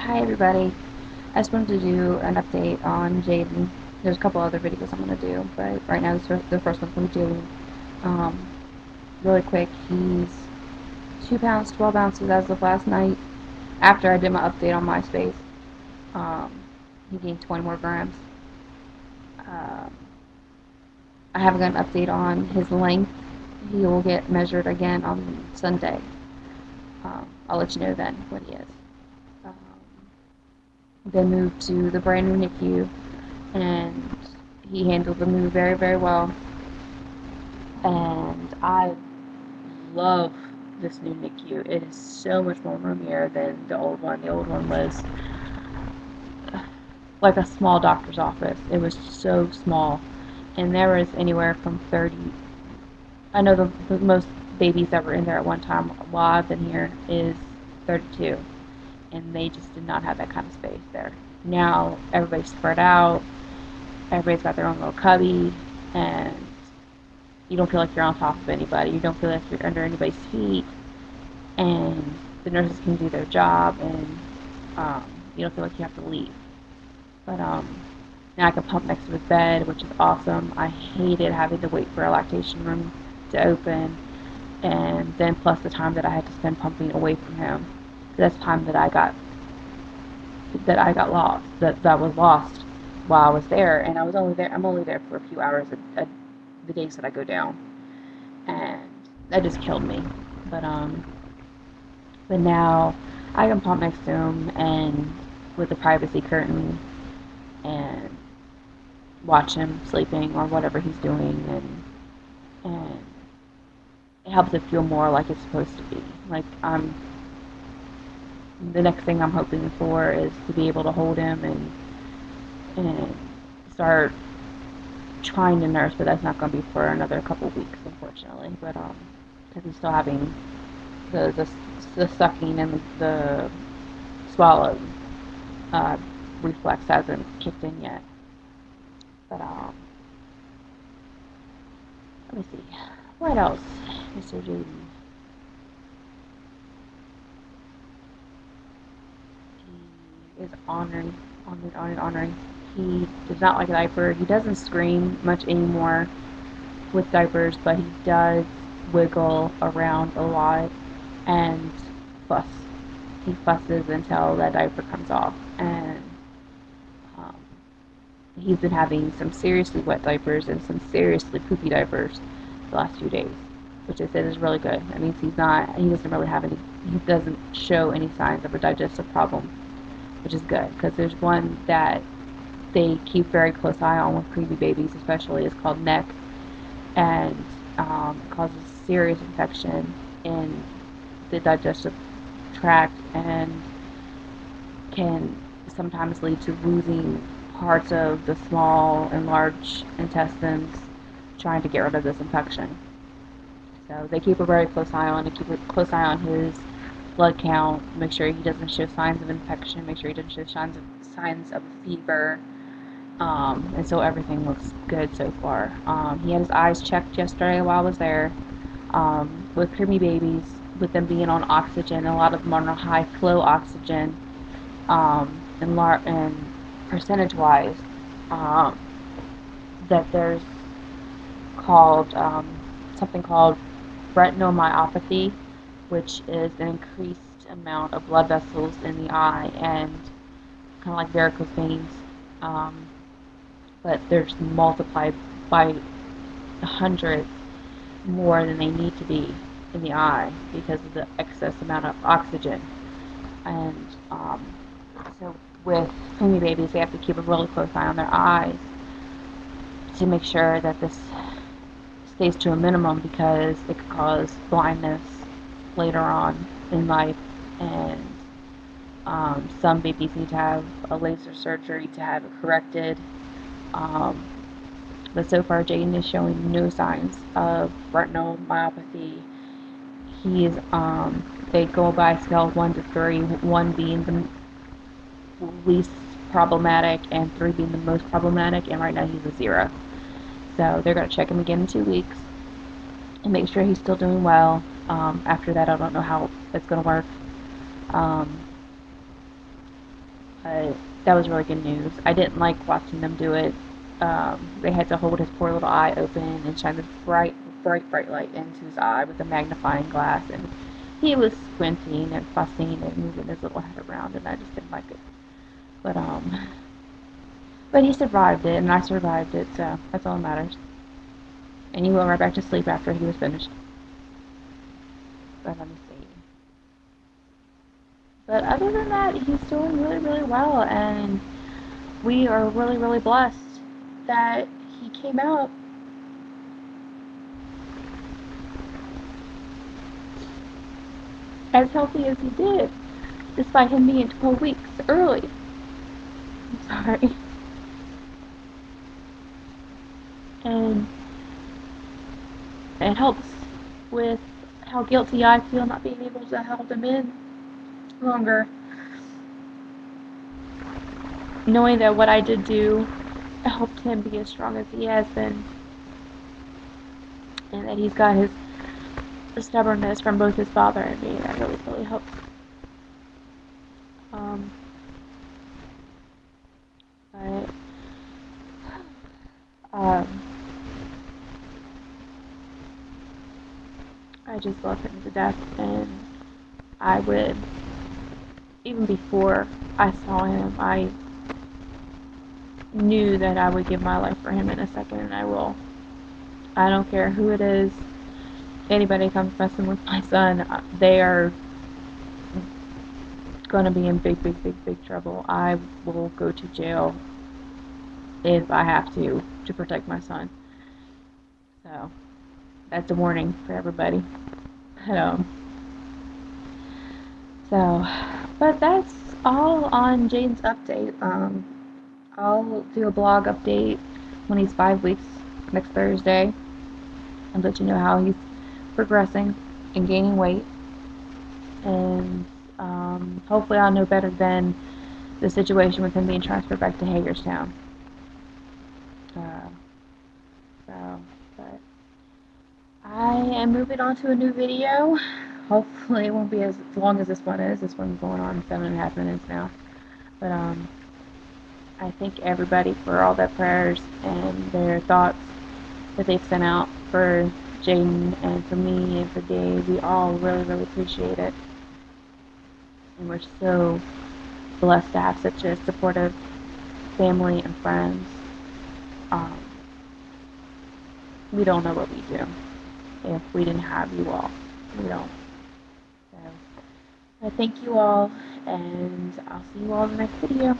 Hi everybody. I just wanted to do an update on Jayden. There's a couple other videos I'm going to do, but right now the first one we're doing. Um, really quick, he's 2 pounds, 12 ounces as of last night. After I did my update on MySpace, um, he gained 20 more grams. Um, I haven't got an update on his length. He will get measured again on Sunday. I'll let you know then what he is. Um, then moved to the brand new NICU, and he handled the move very, very well. And I love this new NICU. It is so much more roomier than the old one. The old one was like a small doctor's office. It was so small, and there was anywhere from 30. I know the most babies that were in there at one time while I've been here is 32, and they just did not have that kind of space there. Now everybody's spread out. Everybody's got their own little cubby, and you don't feel like you're on top of anybody. You don't feel like you're under anybody's feet, and the nurses can do their job, and you don't feel like you have to leave. But now I can pump next to his bed, which is awesome. I hated having to wait for a lactation room to open, and then plus the time that I had to spend pumping away from him. That's time that I got lost, that was lost while I was there, and I was only there. I'm only there for a few hours the days that I go down, and that just killed me. But but now I can pump next to him and with the privacy curtain and watch him sleeping or whatever he's doing, and it helps it feel more like it's supposed to be. Like the next thing I'm hoping for is to be able to hold him and start trying to nurse, but that's not going to be for another couple weeks, unfortunately. But because he's still having the sucking and the swallow uh, reflex hasn't kicked in yet. But let me see. What else, Mr. Jayden? He is honoring. He does not like a diaper. He doesn't scream much anymore with diapers, but he does wiggle around a lot and fuss. He fusses until that diaper comes off, and um, he's been having some seriously wet diapers and some seriously poopy diapers the last few days, which I said is really good. That means he doesn't really have any, he doesn't show any signs of a digestive problem, which is good, because there's one that they keep very close eye on with preemie babies, especially, is called neck, and causes serious infection in the digestive tract and can sometimes lead to losing parts of the small and large intestines trying to get rid of this infection. So they keep a very close eye on it, keep a close eye on his blood count, make sure he doesn't show signs of infection, make sure he doesn't show signs of fever. And so everything looks good so far. He had his eyes checked yesterday while I was there. With preemie babies, with them being on oxygen, a lot of them are on high flow oxygen, and percentage-wise, um, that there's called something called retinomyopathy, which is an increased amount of blood vessels in the eye and kind of like varicose veins, um, but there's multiplied by hundreds more than they need to be in the eye because of the excess amount of oxygen. And so with preemie babies, they have to keep a really close eye on their eyes to make sure that this stays to a minimum, because it could cause blindness later on in life. And some babies need to have a laser surgery to have it corrected. Um, but so far, Jayden is showing no signs of retinopathy. He's they go by a scale of 1 to 3, 1 being the least problematic and 3 being the most problematic, and right now he's a 0. So they're going to check him again in 2 weeks and make sure he's still doing well. After that, I don't know how it's going to work. Um, That was really good news. I didn't like watching them do it. They had to hold his poor little eye open and shine this bright light into his eye with a magnifying glass, and he was squinting and fussing and moving his little head around, and I just didn't like it. But but he survived it, and I survived it, so that's all that matters. And he went right back to sleep after he was finished. But let me see. But other than that, he's doing really well, and we are really blessed that he came out as healthy as he did, despite him being 12 weeks early. I'm sorry. And it helps with how guilty I feel not being able to hold him in longer. Knowing that what I did do helped him be as strong as he has been, and that he's got his stubbornness from both his father and me, that really helps. Um, but um, I just love him to death, and I would, even before I saw him, I knew that I would give my life for him in a second, and I will. I don't care who it is. Anybody comes messing with my son, they are going to be in big trouble. I will go to jail if I have to protect my son. So that's a warning for everybody. But, so, but that's all on Jayden's update. I'll do a blog update when he's 5 weeks next Thursday and let you know how he's progressing and gaining weight. And hopefully I'll know better than the situation with him being transferred back to Hagerstown. Uh, so, but I am moving on to a new video. Hopefully it won't be as long as this one is. This one's going on 7.5 minutes now. But I thank everybody for all their prayers and their thoughts that they've sent out for Jayden and for me and for Dave. We all really appreciate it. And we're so blessed to have such a supportive family and friends. Um, we don't know what we do if we didn't have you all. We don't. So I thank you all, and I'll see you all in the next video.